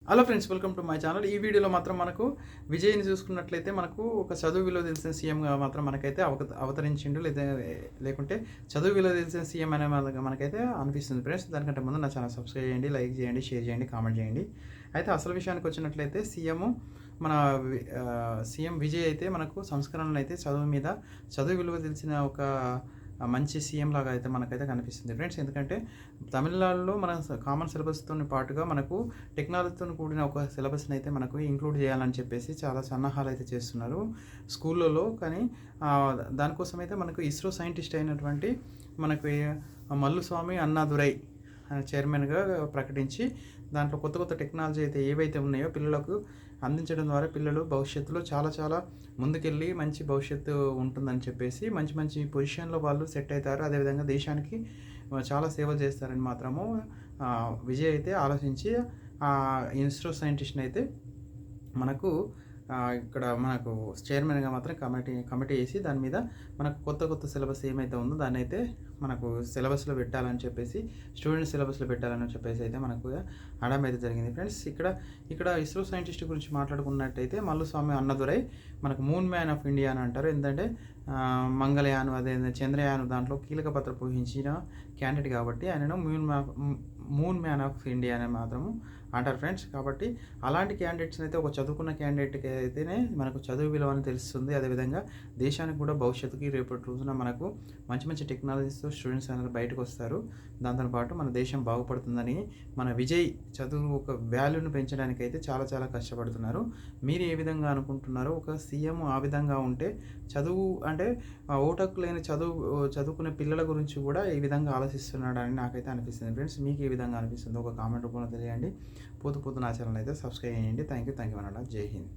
Hello friends, welcome to my channel. ఈ వీడియోలో మాత్రం మనకు విజయ్‌ని చూసుకున్నట్లయితే మనకు ఒక చదువు విలువ తెలిసిన సీఎంగా మాత్రం మనకైతే అవతరించిండు. లేకుంటే చదువు విలువ తెలిసిన సీఎం అనే మనకైతే అనిపిస్తుంది ఫ్రెండ్స్. దానికంటే ముందు నా ఛానల్ సబ్స్క్రైబ్ చేయండి, లైక్ చేయండి, షేర్ చేయండి, కామెంట్ చేయండి. అయితే అసలు విషయానికి వచ్చినట్లయితే మన సీఎం విజయ్ అయితే మనకు సంస్కరణలు అయితే చదువు విలువ తెలిసిన ఒక మంచి సీఎం లాగా అయితే మనకైతే కనిపిస్తుంది ఫ్రెండ్స్. ఎందుకంటే తమిళనాడులో మన కామన్ సిలబస్తో పాటుగా మనకు టెక్నాలజీతో కూడిన ఒక సిలబస్ని అయితే మనకు ఇంక్లూడ్ చేయాలని చెప్పేసి చాలా సన్నాహాలు అయితే చేస్తున్నారు స్కూళ్ళలో. కానీ దానికోసం అయితే మనకు ఇస్రో సైంటిస్ట్ అయినటువంటి మనకు మల్లుస్వామి అన్నాదురై చైర్మన్గా ప్రకటించి దాంట్లో కొత్త కొత్త టెక్నాలజీ అయితే ఏవైతే ఉన్నాయో పిల్లలకు అందించడం ద్వారా పిల్లలు భవిష్యత్తులో చాలా ముందుకెళ్ళి మంచి భవిష్యత్తు ఉంటుందని చెప్పేసి మంచి మంచి పొజిషన్లో వాళ్ళు సెట్ అవుతారు. అదేవిధంగా దేశానికి చాలా సేవలు చేస్తారని మాత్రము విజయ్ అయితే ఆలోచించి ఇస్రో సైంటిస్ట్ని అయితే మనకు ఇక్కడ మనకు చైర్మన్గా మాత్రం కమిటీ వేసి దాని మీద మనకు కొత్త సిలబస్ ఏమైతే ఉందో దాన్ని అయితే మనకు సిలబస్లో పెట్టాలని చెప్పేసి స్టూడెంట్ సిలబస్లో పెట్టాలని చెప్పేసి అయితే మనకు అనడం అయితే జరిగింది ఫ్రెండ్స్. ఇక్కడ ఇస్రో సైంటిస్ట్ గురించి మాట్లాడుకున్నట్టయితే మల్లుస్వామి అన్నదురై మనకు మూన్ మ్యాన్ ఆఫ్ ఇండియా అని అంటారు. ఎందుకంటే మంగళయాన్ అదే చంద్రయాన్ దాంట్లో కీలక పాత్ర పోషించిన క్యాండిడేట్ కాబట్టి ఆయనను మూన్ మ్యాన్ ఆఫ్ ఇండియా అని మాత్రము అంటారు ఫ్రెండ్స్. కాబట్టి అలాంటి క్యాండిడేట్స్ని అయితే ఒక చదువుకున్న క్యాండిడేట్కి అయితేనే మనకు చదువు విలువ అని తెలుస్తుంది. అదేవిధంగా దేశానికి కూడా భవిష్యత్తుకి రేపటి రోజున మనకు మంచి టెక్నాలజీస్తో స్టూడెంట్స్ అనేది బయటకు వస్తారు. దాంతోపాటు మన దేశం బాగుపడుతుందని మన విజయ్ చదువు ఒక వాల్యూను పెంచడానికి అయితే చాలా కష్టపడుతున్నారు. మీరు ఏ విధంగా అనుకుంటున్నారో ఒక సీఎం ఆ విధంగా ఉంటే చదువు అంటే ఓటకు లేని చదువుకునే పిల్లల గురించి కూడా ఈ విధంగా ఆలోచిస్తున్నాడని నాకైతే అనిపిస్తుంది ఫ్రెండ్స్. మీకు ఏ విధంగా అనిపిస్తుందో ఒక కామెంట్ రూపంలో తెలియండి. పోతూ నా ఛానల్ అయితే సబ్స్క్రైబ్ చేయండి. థ్యాంక్ యూ అనమాట. జై హింద్.